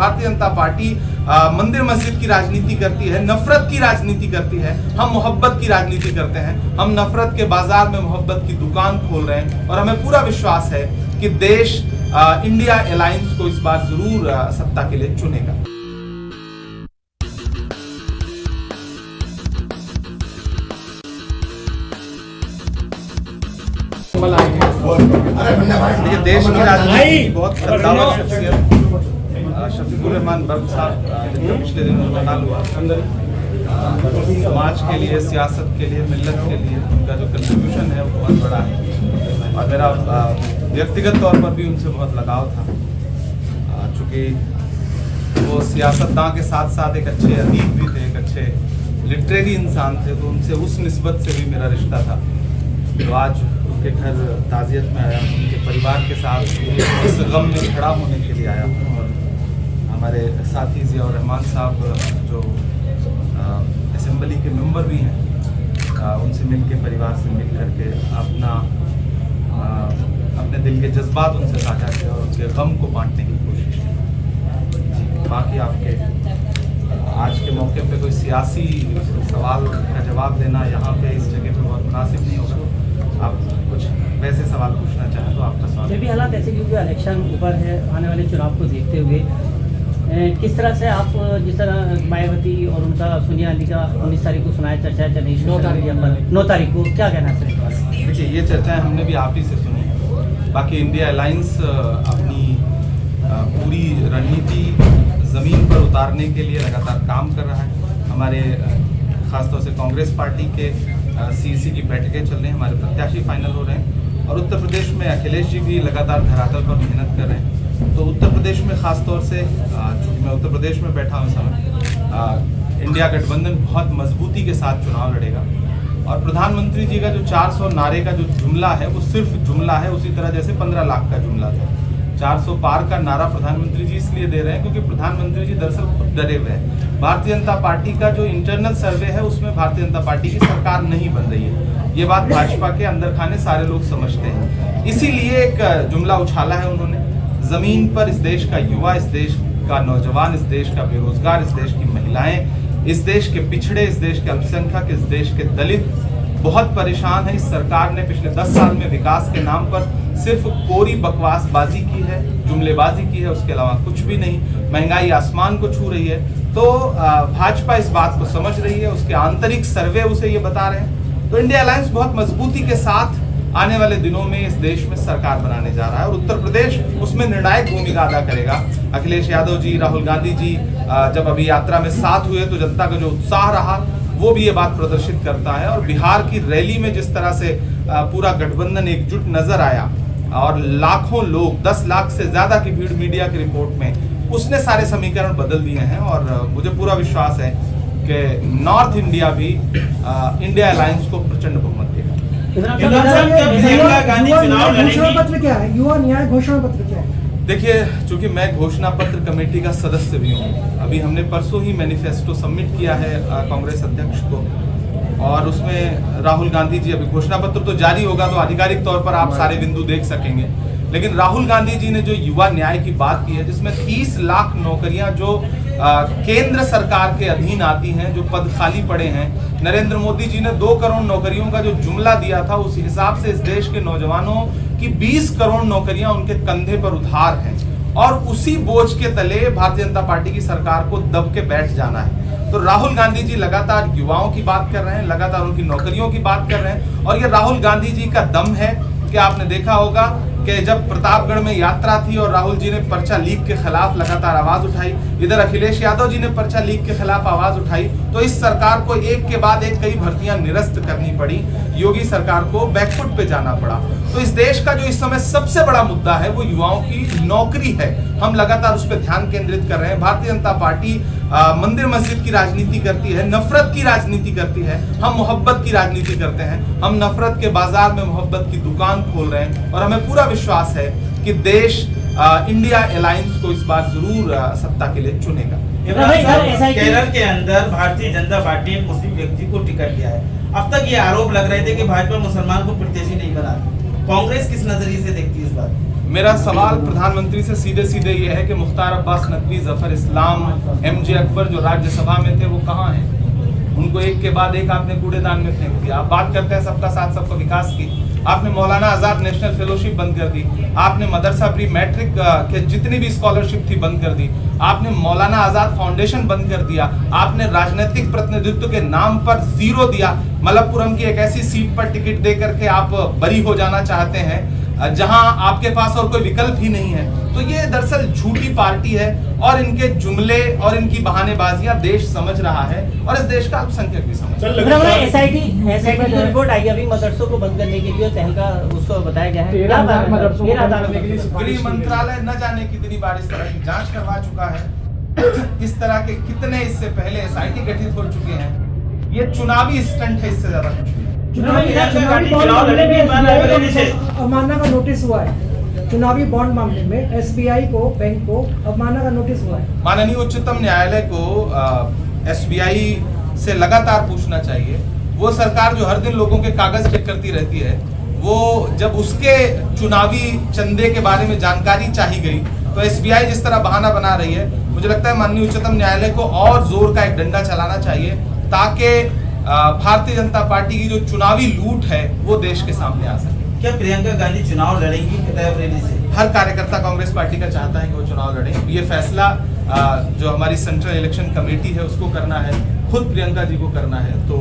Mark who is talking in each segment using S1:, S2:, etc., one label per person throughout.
S1: Bharatiya Janata party मंदिर मस्जिद की राजनीति करती है, नफरत की राजनीति करती है। हम मोहब्बत की राजनीति करते हैं। हम नफरत के बाजार में मोहब्बत की दुकान खोल रहे हैं और हमें पूरा विश्वास है कि देश इंडिया अलायंस को इस बार जरूर सत्ता के लिए चुनेगा। देखिए, देश की राजनीति बहुत कद्दावर शख्सियत शफीकुर रहमान बर्ग साहब जिनका पिछले दिनों में इंतकाल हुआ, समाज के लिए, सियासत के लिए, मिल्लत के लिए उनका जो कंट्रीब्यूशन है वो बहुत बड़ा है और मेरा व्यक्तिगत तौर पर भी उनसे बहुत लगाव था। चूँकि वो सियासतदान के साथ साथ एक अच्छे अदीब भी थे, एक अच्छे लिटरेरी इंसान थे, तो उनसे उस निस्बत से भी मेरा रिश्ता था। तो आज उनके घर ताज़ियत में आया, उनके परिवार के साथ इस गम में खड़ा होने के लिए आया हूँ और हमारे साथी ज़ियाउर रहमान साहब जो असेंबली के मेंबर भी हैं, उनसे मिल के, परिवार से मिल करके अपने दिल के जज्बात उनसे साझा किया और उनके गम को बांटने की कोशिश की। बाकी आपके आज के मौके पे कोई सियासी सवाल का जवाब देना यहाँ पे इस जगह पे बहुत मुनासिब नहीं होगा। आप कुछ वैसे सवाल पूछना चाहें तो आपका सवाल।
S2: जब भी हालात ऐसे, क्योंकि इलेक्शन ऊपर है, आने वाले चुनाव को देखते हुए किस तरह से आप, जिस तरह मायावती और उनका सोनिया गांधी का 19 तारीख को सुनाया चर्चा चल रही 9 तारीख को, क्या कहना है सर?
S1: देखिए, ये चर्चाएं हमने भी आप ही से सुनी। बाकी इंडिया अलायंस अपनी पूरी रणनीति ज़मीन पर उतारने के लिए लगातार काम कर रहा है। हमारे ख़ासतौर से कांग्रेस पार्टी के सीईसी की बैठकें चल रही हैं, हमारे प्रत्याशी फाइनल हो रहे हैं और उत्तर प्रदेश में अखिलेश जी भी लगातार धरातल पर मेहनत कर रहे हैं। तो उत्तर प्रदेश में ख़ासतौर से, चूँकि मैं उत्तर प्रदेश में बैठा हूँ इस समय, इंडिया गठबंधन बहुत मजबूती के साथ चुनाव लड़ेगा और प्रधानमंत्री जी का जो 400 नारे का जो जुमला है वो सिर्फ जुमला है, उसी तरह जैसे 15 लाख का जुमला था। 400 पार का नारा प्रधानमंत्री जी इसलिए दे रहे हैं क्योंकि प्रधानमंत्री जी दरअसल खुद डरे हुए हैं। भारतीय जनता पार्टी का जो इंटरनल सर्वे है उसमें भारतीय जनता पार्टी की सरकार नहीं बन रही है। ये बात भाजपा के अंदर खाने सारे लोग समझते हैं, इसीलिए एक जुमला उछाला है उन्होंने। जमीन पर इस देश का युवा, इस देश का नौजवान, इस देश का बेरोजगार, इस देश की महिलाएं, इस देश के पिछड़े, इस देश के अल्पसंख्यक, इस देश के दलित बहुत परेशान है। इस सरकार ने पिछले 10 साल में विकास के नाम पर सिर्फ कोरी बकवासबाजी की है, जुमलेबाजी की है, उसके अलावा कुछ भी नहीं। महंगाई आसमान को छू रही है। तो भाजपा इस बात को समझ रही है, उसके आंतरिक सर्वे उसे ये बता रहे हैं। तो इंडिया अलायंस बहुत मजबूती के साथ आने वाले दिनों में इस देश में सरकार बनाने जा रहा है और उत्तर प्रदेश उसमें निर्णायक भूमिका अदा करेगा। अखिलेश यादव जी, राहुल गांधी जी जब अभी यात्रा में साथ हुए तो जनता का जो उत्साह रहा वो भी ये बात प्रदर्शित करता है और बिहार की रैली में जिस तरह से पूरा गठबंधन एकजुट नजर आया और लाखों लोग, 10 लाख से ज्यादा की भीड़ मीडिया की रिपोर्ट में, उसने सारे समीकरण बदल दिए हैं और मुझे पूरा विश्वास है कि नॉर्थ इंडिया भी इंडिया अलायंस को प्रचंड बहुमत देगा।
S3: घोषणा पत्र क्या है? युवा न्याय घोषणा पत्र क्या है?
S1: देखिए, चूंकि मैं घोषणा पत्र कमेटी का सदस्य भी हूँ, अभी हमने परसों ही मैनिफेस्टो सबमिट किया है कांग्रेस अध्यक्ष को और उसमें राहुल गांधी जी, अभी घोषणा पत्र तो जारी होगा तो आधिकारिक तौर पर आप सारे बिंदु देख सकेंगे, लेकिन राहुल गांधी जी ने जो युवा न्याय की बात की है जिसमें 30 लाख नौकरियां जो केंद्र सरकार के अधीन आती हैं, जो पद खाली पड़े हैं, नरेंद्र मोदी जी ने 2 करोड़ नौकरियों का जो जुमला दिया था उस हिसाब से इस देश के नौजवानों की 20 करोड़ नौकरियां उनके कंधे पर उधार हैं और उसी बोझ के तले भारतीय जनता पार्टी की सरकार को दब के बैठ जाना है। तो राहुल गांधी जी लगातार युवाओं की बात कर रहे हैं, लगातार उनकी नौकरियों की बात कर रहे हैं और ये राहुल गांधी जी का दम है कि आपने देखा होगा कि जब प्रतापगढ़ में यात्रा थी और राहुल जी ने पर्चा लीक के खिलाफ लगातार आवाज उठाई, इधर अखिलेश यादव जी ने पर्चा लीक के खिलाफ आवाज उठाई, तो इस सरकार को एक के बाद एक कई भर्तियां निरस्त करनी पड़ी, योगी सरकार को बैकफुट पे जाना पड़ा। तो इस देश का जो इस समय सबसे बड़ा मुद्दा है वो युवाओं की नौकरी है। हम लगातार उस पर ध्यान केंद्रित कर रहे हैं। भारतीय जनता पार्टी मंदिर मस्जिद की राजनीति करती है, नफरत की राजनीति करती है। हम मोहब्बत की राजनीति करते हैं। हम नफरत के बाजार में मोहब्बत की दुकान खोल रहे हैं और हमें पूरा विश्वास है कि देश इंडिया अलायंस को इस बार जरूर सत्ता के लिए चुनेगा।
S4: केरल के अंदर भारतीय जनता पार्टी ने मुस्लिम व्यक्ति को टिकट दिया है। अब तक ये आरोप लग रहे थे कि भाजपा मुसलमान को प्रत्याशी नहीं बना। कांग्रेस किस नजरिए से देखती है इस बात?
S1: मेरा सवाल प्रधानमंत्री से सीधे सीधे ये है कि मुख्तार अब्बास नकवी, जफर इस्लाम, एमजे अकबर जो राज्यसभा में थे वो कहाँ हैं? उनको एक के बाद एक आपने कूड़ेदान में फेंक दिया। आप बात करते हैं सबका साथ सबका विकास की, आपने मौलाना आजाद नेशनल फेलोशिप बंद कर दी, आपने मदरसा प्री मैट्रिक के जितनी भी स्कॉलरशिप थी बंद कर दी, आपने मौलाना आजाद फाउंडेशन बंद कर दिया, आपने राजनीतिक प्रतिनिधित्व के नाम पर जीरो दिया। मलप्पुरम की एक ऐसी सीट पर टिकट दे करके आप बरी हो जाना चाहते हैं जहां आपके पास और कोई विकल्प ही नहीं है। तो ये दरअसल झूठी पार्टी है और इनके जुमले और इनकी बहानेबाजियां देश समझ रहा है और इस देश का अल्पसंख्यक भी समझ रहा है।
S2: एसआईटी की रिपोर्ट आई अभी मदरसों को बंद करने के लिए तहलका उसको बताया गया है।
S3: 13,000 मदरसों को बंद करने के लिए
S1: गृह मंत्रालय न जाने कितनी बार इस तरह की जांच करवा चुका है। इस तरह के कितने इससे पहले एसआईटी गठित हो चुके हैं। ये चुनावी स्टंट है, इससे ज्यादा कुछ नहीं।
S3: अवमानना का नोटिस हुआ है। चुनावी बॉन्ड मामले में एसबीआई को, बैंक को अवमानना का नोटिस हुआ है।
S1: माननीय उच्चतम न्यायालय को एसबीआई से लगातार पूछना चाहिए। वो सरकार जो हर दिन लोगों के कागज चेक करती रहती है, वो जब उसके चुनावी चंदे के बारे में जानकारी चाहिए गई तो एसबीआई जिस तरह बहाना बना रही है, मुझे लगता है माननीय उच्चतम न्यायालय को और जोर का एक डंडा चलाना चाहिए ताकि भारतीय जनता पार्टी की जो चुनावी लूट है वो देश के सामने आ सके।
S4: क्या प्रियंका गांधी चुनाव लड़ेंगी रायबरेली से?
S1: हर कार्यकर्ता कांग्रेस पार्टी का चाहता है कि वो चुनाव लड़े। ये फैसला जो हमारी सेंट्रल इलेक्शन कमेटी है उसको करना है, खुद प्रियंका जी को करना है। तो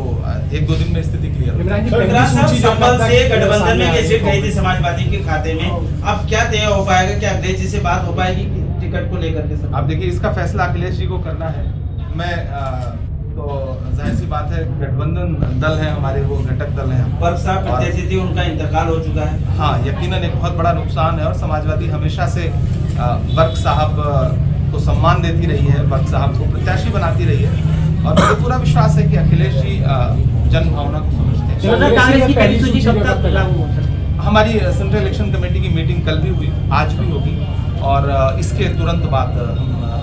S1: 1-2 दिन में स्थिति क्लियर
S4: इमरान साहब संभल से गठबंधन में कैसे गई थी समाजवादी के खाते में, अब क्या तय हो पाएगा? क्या अखिलेश जी से बात हो पाएगी टिकट को लेकर के?
S1: आप देखिए, इसका फैसला अखिलेश जी को करना है। मैं तो जाहिर सी बात है, गठबंधन दल है हमारे, वो घटक दल हैं।
S4: वर्क साहब प्रत्याशी थी, उनका इंतकाल हो चुका है।
S1: हाँ, यकीनन एक बहुत बड़ा नुकसान है और समाजवादी हमेशा से वर्क साहब को सम्मान देती रही है, वर्क साहब को प्रत्याशी बनाती रही है और मुझे पूरा विश्वास है कि अखिलेश जी जन भावना को समझते हैं।
S2: कांग्रेस की पहली सूची कब तक लागू हो सकती है?
S1: हमारी सेंट्रल इलेक्शन कमेटी की मीटिंग कल भी हुई, आज भी होगी और इसके तुरंत बाद हम